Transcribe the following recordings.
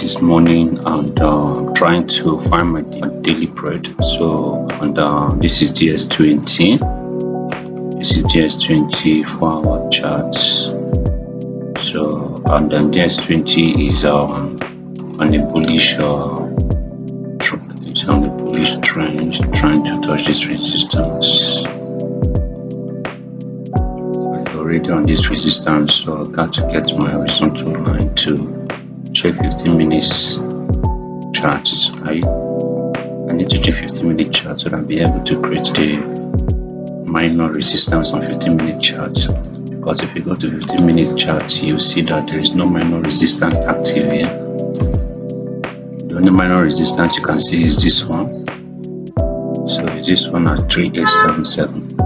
this morning, and trying to find my daily bread. So, and this is DS20. This is DS20 4-hour charts. So, and then DS20 is on a bullish it's on a bullish trend, trying to touch this resistance. Already on this resistance, so I got to get my horizontal line to check 15 minutes charts. I need to check 15-minute chart so that I'll be able to create the minor resistance on 15-minute charts. Because if you go to 15-minute charts, you see that there is no minor resistance active here. The only minor resistance you can see is this one. So it's this one at 3877.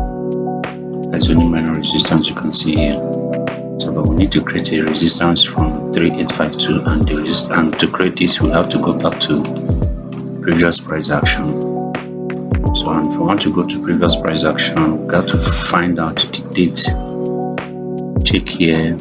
That's the only minor resistance you can see here. So, but we need to create a resistance from 3852, and to create this, we have to go back to previous price action. So, and if we want to go to previous price action, we got to find out the date. Check here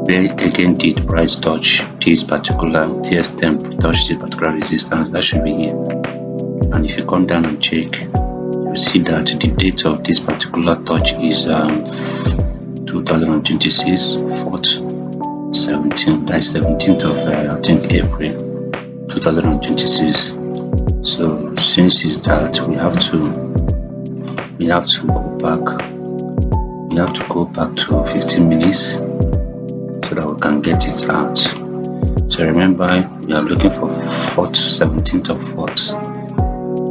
where again did price touch this particular TS10 touch this particular resistance. That should be here. And if you come down and check, you see that the date of this particular touch is 2026 4th 17. That's 17th of I think April 2026. So since it's that, we have to go back to 15 minutes so that we can get it out. So remember, we are looking for 17th of 4th.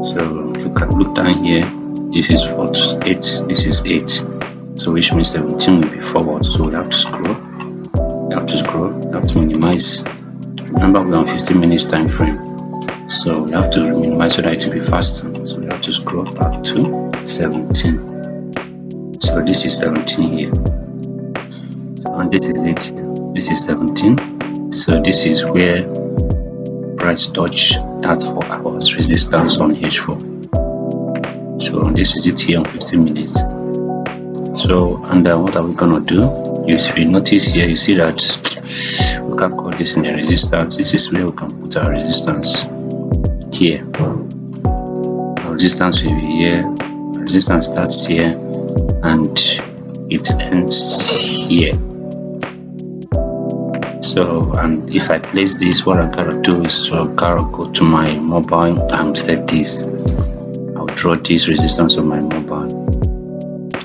So you can look down here. This is 4th, 8. This is 8. So which means 17 will be forward. So we have to scroll. We have to minimize. Remember, we're on 15 minutes time frame. So we have to minimize so that it will be faster. So we have to scroll back to 17. So this is 17 here. And this is it. This is 17. So this is where price touch that 4 hours resistance on H4. So this is it here on 15 minutes. So, and what are we gonna do? If you notice here, you see that we can call this in a resistance. This is where we can put our resistance here. Our resistance will be here. Our resistance starts here and it ends here. So, and if I place this, what I gotta do is to go to my mobile and set this. I'll draw this resistance on my mobile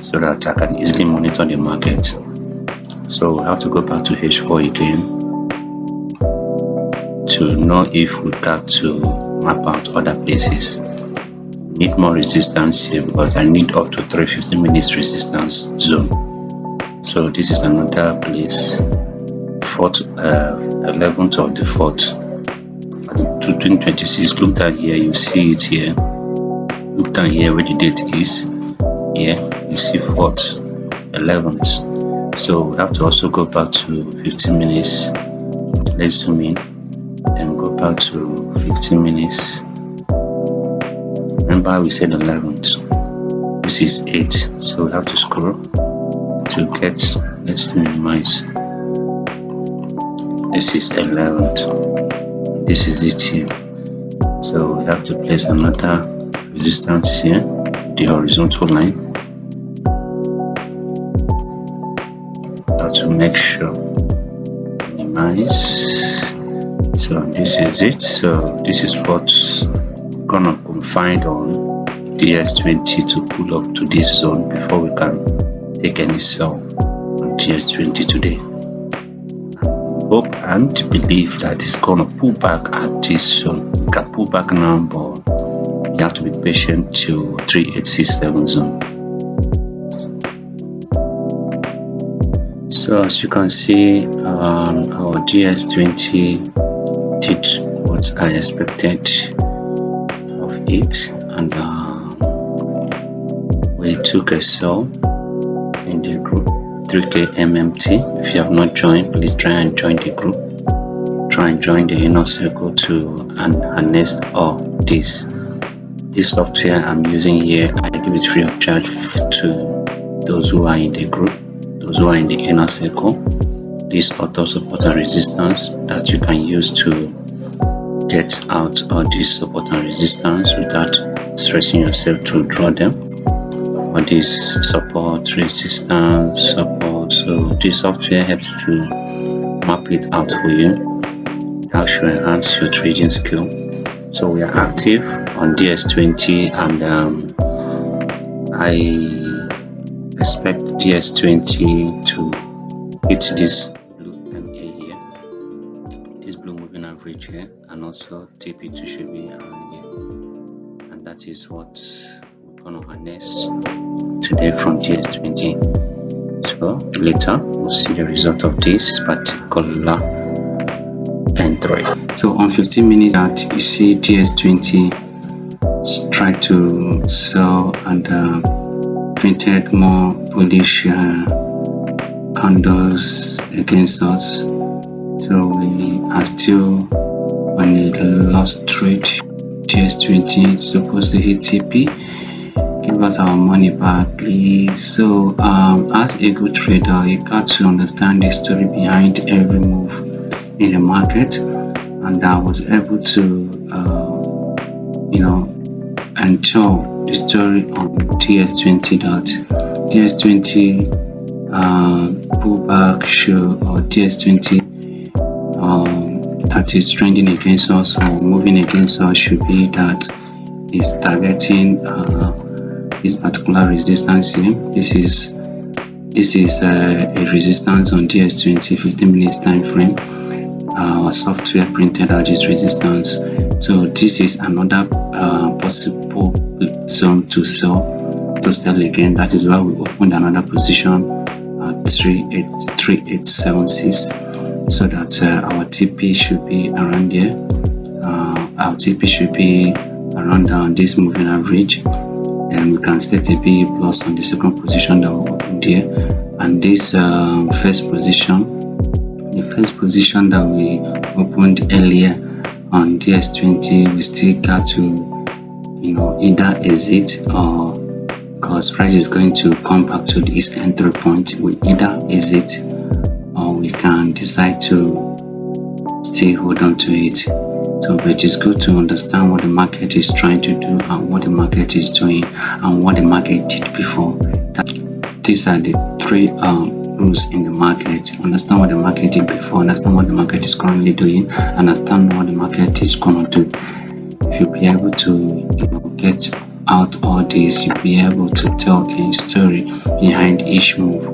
so that I can easily monitor the market. So we have to go back to H4 again to know if we got to map out other places. Need more resistance here because I need up to 350 minutes resistance zone. So this is another place, 11th of the 4th, 2026. Look down here, you see it here. Look down here where the date is. Here you see 4th, 11th. So we have to also go back to 15 minutes. Let's zoom in and go back to 15 minutes. Remember, we said 11th. This is 8. So we have to scroll to get. Let's minimize. This is 11th. This is it here. So we have to place another resistance here, the horizontal line, to make sure. Minimize. So this is it. So this is what's gonna confine on DS20 to pull up to this zone before we can take any sell on DS20 today. Hope and believe that it's gonna pull back at this zone. We can pull back now, but you have to be patient to 3867 zone. So as you can see, our DS20 did what I expected of it, and we took a sell in the group 3K MMT. If you have not joined, please try and join the group. Try and join the inner circle to harness all this software I'm using here. I give it free of charge to those who are in the group, those who are in the inner circle. this auto support and resistance that you can use to get out all this support and resistance without stressing yourself to draw them. All this support, resistance, support. So this software helps to map it out for you. Helps you enhance your trading skill. So we are active on DS20, and I expect DS20 to hit this blue MA here, this blue moving average here, and also TP2 should be around here, and that is what we're gonna harness today from DS20. So later we'll see the result of this particular entry. So on 15 minutes out, you see DS20 try to sell and printed more bullish candles against us. So we are still on a lost trade. DS20 is supposed to hit TP. Give us our money back, please. So as a good trader, you got to understand the story behind every move in the market, and I was able to ensure the story on DS20 that DS20 pullback show, or DS20 that is trending against us or moving against us should be that is targeting this particular resistance here. This is a resistance on DS20 15 minutes time frame. Our software printed out this resistance. So this is another possible zone to sell again. That is why we opened another position at 3876, so that our TP should be around here. Our TP should be around this moving average, and we can set a B plus on the second position that we opened here. And this first position, the first position that we opened earlier on DS20, we still got to either exit, or because price is going to come back to this entry point, we either exit or we can decide to still hold on to it. So but it's good to understand what the market is trying to do and what the market is doing and what the market did before. These are the three rules in the market. Understand what the market did before, understand what the market is currently doing, understand what the market is gonna do. If you'll be able to get out all this, you'll be able to tell a story behind each move.